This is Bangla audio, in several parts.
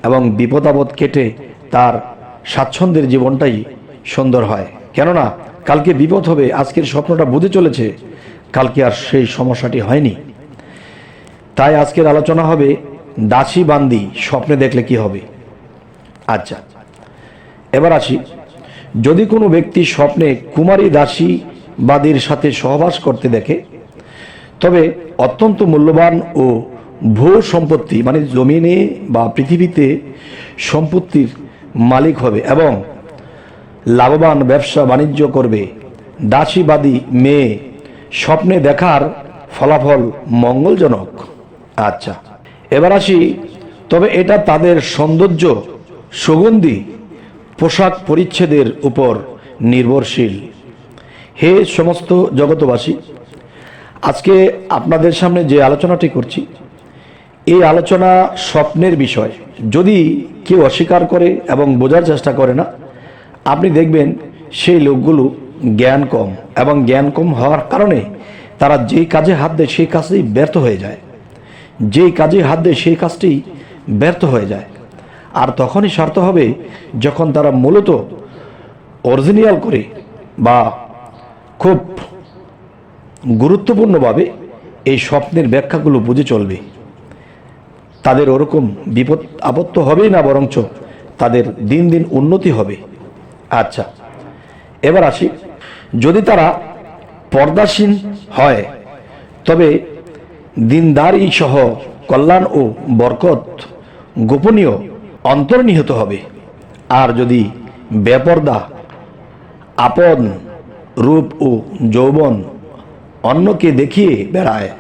এবং বিপদ আপদ কেটে তার স্বাচ্ছন্দ্যের জীবনটাই সুন্দর হয়। কেননা কালকে বিপদ হবে, আজকের স্বপ্নটা বুঝে চলেছে, কালকে আর সেই সমস্যাটি হয়নি। তাই আজকের আলোচনা হবে দাসী বান্দি স্বপ্নে দেখলে কি হবে। আচ্ছা, এবার আসি, যদি কোনো ব্যক্তি স্বপ্নে কুমারী দাসী বাদীর সাথে সহবাস করতে দেখে, তবে অত্যন্ত মূল্যবান ও ভূ সম্পত্তি মানে জমিনে বা পৃথিবীতে সম্পত্তির মালিক হবে এবং লাভবান ব্যবসা বাণিজ্য করবে। দাসীবাদী মেয়ে স্বপ্নে দেখার ফলাফল মঙ্গলজনক। আচ্ছা, এবার আসি, তবে এটা তাদের সৌন্দর্য, সুগন্ধি, পোশাক পরিচ্ছেদের উপর নির্ভরশীল। হে সমস্ত জগতবাসী, আজকে আপনাদের সামনে যে আলোচনাটি করছি, এই আলোচনা স্বপ্নের বিষয়। যদি কেউ অস্বীকার করে এবং বোঝার চেষ্টা করে না, আপনি দেখবেন সেই লোকগুলো জ্ঞান কম, এবং জ্ঞান কম হওয়ার কারণে তারা যেই কাজে হাত দেয় সেই কাজটি ব্যর্থ হয়ে যায়, যেই কাজে হাত দেয় সেই কাজটি ব্যর্থ হয়ে যায়। আর তখনই স্বার্থ হবে যখন তারা মূলত অরিজিনাল করে বা খুব গুরুত্বপূর্ণভাবে এই স্বপ্নের ব্যাখ্যাগুলো বুঝে চলবে। তাদের ওরকম বিপদ আপদ হবেই না, বরঞ্চ তাদের দিন দিন উন্নতি হবে। আচ্ছা, এবার আসি, যদি তারা পর্দাসীন হয় তবে দিনদারি সহ কল্যাণ ও বরকত গোপনীয় অন্তর্নিহিত হবে। আর যদি বেপর্দা, আপন রূপ ও যৌবন অন্যকে দেখিয়ে বেড়ায়,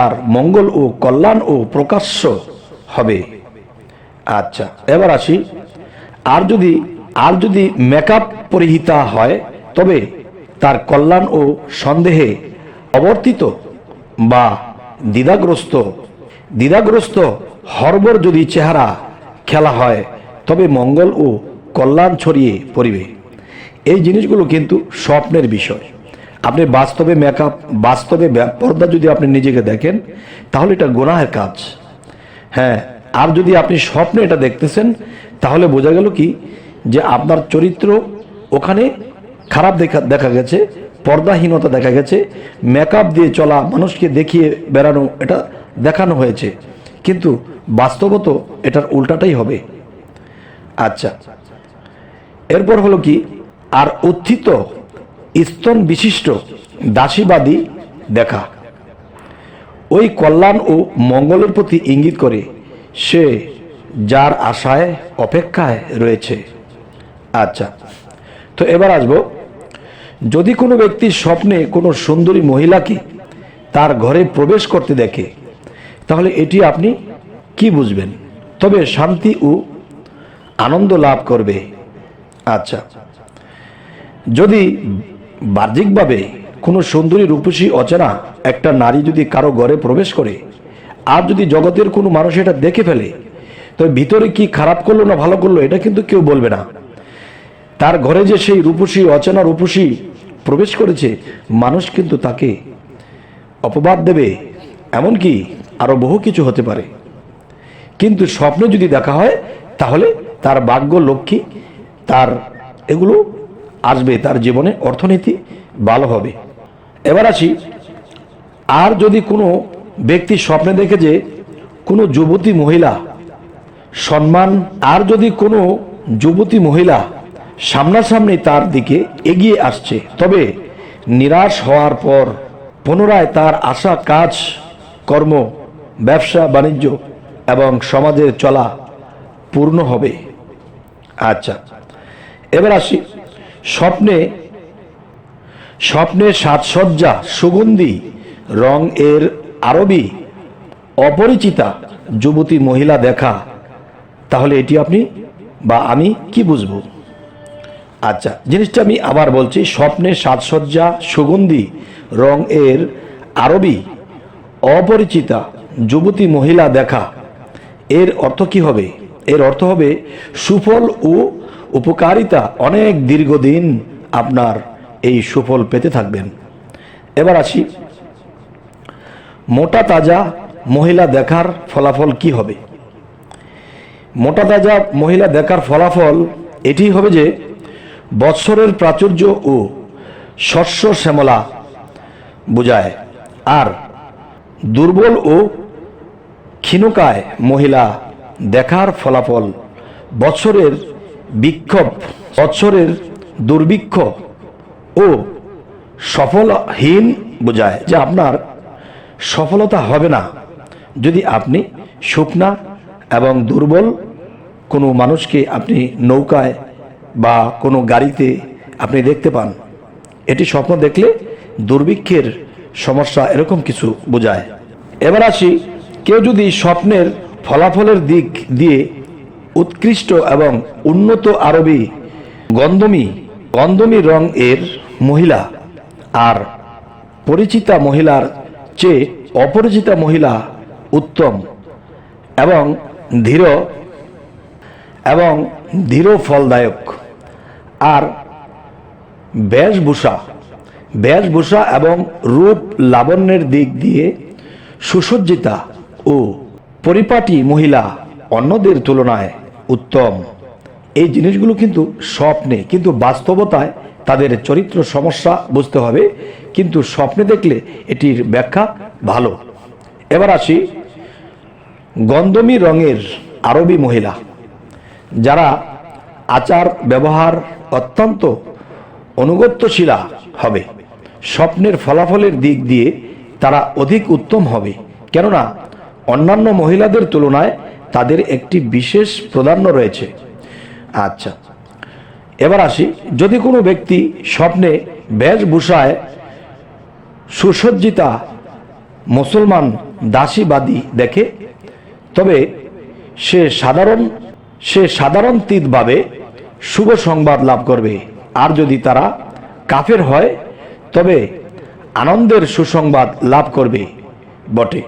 আর মঙ্গল ও কল্যাণ ও প্রকাশ্য হবে। আচ্ছা, এবার আসি, আর যদি মেকআপ পরিহিতা হয় তবে তার কল্যাণ ও সন্দেহে অবর্তিত বা দ্বিধাগ্রস্ত হরবর যদি চেহারা খেলা হয় তবে মঙ্গল ও কল্যাণ ছড়িয়ে পড়িবে। এই জিনিসগুলো কিন্তু স্বপ্নের বিষয়। আপনি বাস্তবে মেকআপ, বাস্তবে পর্দা যদি আপনি নিজেকে দেখেন তাহলে এটা গুনাহের কাজ। হ্যাঁ, আর যদি আপনি স্বপ্নে এটা দেখতেছেন তাহলে বোঝা গেল কি যে আপনার চরিত্র ওখানে খারাপ দেখা গেছে, পর্দাহীনতা দেখা গেছে, মেকআপ দিয়ে চলা, মানুষকে দেখিয়ে বেড়ানো, এটা দেখানো হয়েছে, কিন্তু বাস্তবত এটার উল্টাটাই হবে। আচ্ছা, এরপর হলো কি, আর উত্থিত স্তন বিশিষ্ট দাসীবাদী দেখা ওই কল্যাণ ও মঙ্গলের প্রতি ইঙ্গিত করে, সে যার আশায় অপেক্ষায় রয়েছে। আচ্ছা, তো এবার আসবো, যদি কোনো ব্যক্তি স্বপ্নে কোনো সুন্দরী মহিলাকে তার ঘরে প্রবেশ করতে দেখে তাহলে এটি আপনি কি বুঝবেন? তবে শান্তি ও আনন্দ লাভ করবে। আচ্ছা, যদি বাহ্যিকভাবে কোনো সুন্দরী রূপসী অচেনা একটা নারী যদি কারো ঘরে প্রবেশ করে, আর যদি জগতের কোনো মানুষ এটা দেখে ফেলে, তবে ভিতরে কি খারাপ করলো না ভালো করলো এটা কিন্তু কেউ বলবে না। তার ঘরে যে সেই রূপসী, অচেনা রূপসী প্রবেশ করেছে, মানুষ কিন্তু তাকে অপবাদ দেবে, এমনকি আরো বহু কিছু হতে পারে। কিন্তু স্বপ্নে যদি দেখা হয় তাহলে তার ভাগ্য, লক্ষ্মী, তার এগুলো আসবে, তার জীবনে অর্থনীতি ভালো হবে। এবার আসি, আর যদি কোনো ব্যক্তি স্বপ্নে দেখে যে কোনো যুবতী মহিলা সামনাসামনি তার দিকে এগিয়ে আসছে, তবে নিরাশ হওয়ার পর পুনরায় তার আশা, কাজ কর্ম, ব্যবসা বাণিজ্য এবং সমাজের চলা পূর্ণ হবে। আচ্ছা, এবার আসি, স্বপ্নে সাজসজ্জা, সুগন্ধি রং এর আরবি অপরিচিতা যুবতী মহিলা দেখা, তাহলে এটি আপনি বা আমি কি বুঝবো? আচ্ছা, জিনিসটা আমি আবার বলছি, স্বপ্নে সাজসজ্জা, সুগন্ধি রং এর আরবি অপরিচিতা যুবতী মহিলা দেখা, এর অর্থ কি হবে? এর অর্থ হবে সুফল ও উপকারিতা, অনেক দীর্ঘদিন আপনার এই সুফল পেতে থাকবেন। এবার আসি, মোটা তাজা মহিলা দেখার ফলাফল কি হবে? মোটা তাজা মহিলা দেখার ফলাফল এটি হবে যে বৎসরের প্রাচুর্য ও শস্য শ্যামলা বোঝায়। আর দুর্বল ও ক্ষীণকায় মহিলা দেখার ফলাফল বৎসরের দুর্ভিক্ষ ও সফলহীন বোঝায়, যে আপনার সফলতা হবে না যদি আপনি শুকনা এবং দুর্বল কোনো মানুষকে আপনি নৌকায় বা কোনো গাড়িতে আপনি দেখতে পান। এটি স্বপ্ন দেখলে দুর্ভিক্ষের সমস্যা এরকম কিছু বোঝায়। এবার আসি, কেউ যদি স্বপ্নের ফলাফলের দিক দিয়ে উৎকৃষ্ট এবং উন্নত আরবি গন্ধমি রং এর মহিলা আর পরিচিতা মহিলার চেয়ে অপরিচিতা মহিলা উত্তম এবং ধীর ফলদায়ক, আর বেশভূষা এবং রূপ লাবণ্যের দিক দিয়ে সুসজ্জিতা ও পরিপাটি মহিলা অন্যদের তুলনায় উত্তম। এই জিনিসগুলো কিন্তু স্বপ্নে, কিন্তু বাস্তবতায় তাদের চরিত্র সমস্যা বুঝতে হবে, কিন্তু স্বপ্নে দেখলে এটির ব্যাখ্যা ভালো। এবার আসি, গন্ধমি রঙের আরবি মহিলা যারা আচার ব্যবহার অত্যন্ত অনুগত্যশীলা হবে, স্বপ্নের ফলাফলের দিক দিয়ে তারা অধিক উত্তম হবে, কেননা অন্যান্য মহিলাদের তুলনায় তাদের একটি বিশেষ প্রাধান্য রয়েছে। আচ্ছা, এবার আসি, যদি কোনো ব্যক্তি স্বপ্নে বেশভূষায় সুসজ্জিতা মুসলমান দাসীবাদী দেখে, তবে সে সাধারণভাবে শুভ সংবাদ লাভ করবে। আর যদি তারা কাফের হয় তবে আনন্দের সুসংবাদ লাভ করবে বটে।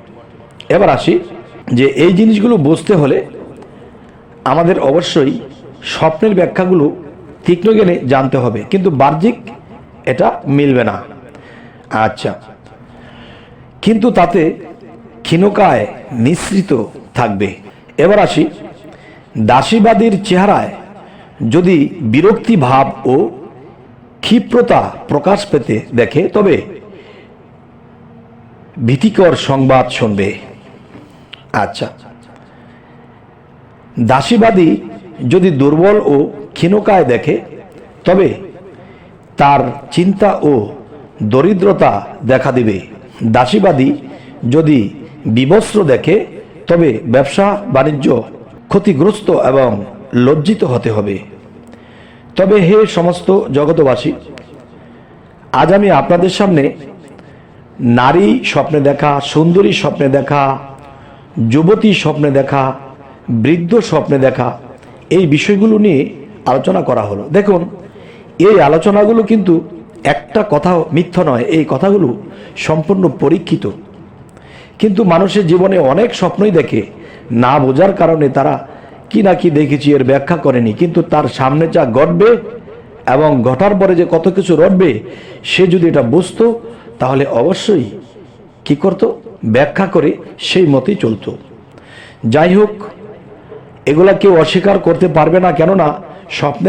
এবার আসি, যে এই জিনিসগুলো বুঝতে হলে আমাদের অবশ্যই স্বপ্নের ব্যাখ্যাগুলো তীক্ষ্ণ জ্ঞানে জানতে হবে, কিন্তু বাহ্যিক এটা মিলবে না। আচ্ছা, কিন্তু তাতে ক্ষীণকায় মিশ্রিত থাকবে। এবার আসি, দাসীবাদীর চেহারায় যদি বিরক্তি ভাব ও ক্ষিপ্রতা প্রকাশ পেতে দেখে, তবে ভীতিকর সংবাদ শুনবে। আচ্ছা, দাসীবাদী যদি দুর্বল ও ক্ষীণকায় দেখে, তবে তার চিন্তা ও দরিদ্রতা দেখা দিবে। দাসীবাদী যদি বিবস্ত্র দেখে, তবে ব্যবসা বাণিজ্য ক্ষতিগ্রস্ত এবং লজ্জিত হতে হবে। তবে হে সমস্ত জগতবাসী, আজ আমি আপনাদের সামনে নারী স্বপ্নে দেখা, সুন্দরী স্বপ্নে দেখা, যুবতী স্বপ্নে দেখা, বৃদ্ধ স্বপ্নে দেখা, এই বিষয়গুলো নিয়ে আলোচনা করা হলো। দেখুন, এই আলোচনাগুলো কিন্তু একটা কথা মিথ্যা নয়, এই কথাগুলো সম্পূর্ণ পরীক্ষিত। কিন্তু মানুষের জীবনে অনেক স্বপ্নই দেখে, না বোঝার কারণে তারা কি না কি দেখেছি এর ব্যাখ্যা করেনি, কিন্তু তার সামনে যা ঘটবে এবং ঘটার পরে যে কত কিছু ঘটবে, সে যদি এটা বুঝতো তাহলে অবশ্যই কি করত, ব্যাখ্যা করে সেই মতেই চলতো। যাই হোক, এগুলা কেউ অস্বীকার করতে পারবে না, কেননা স্বপ্নের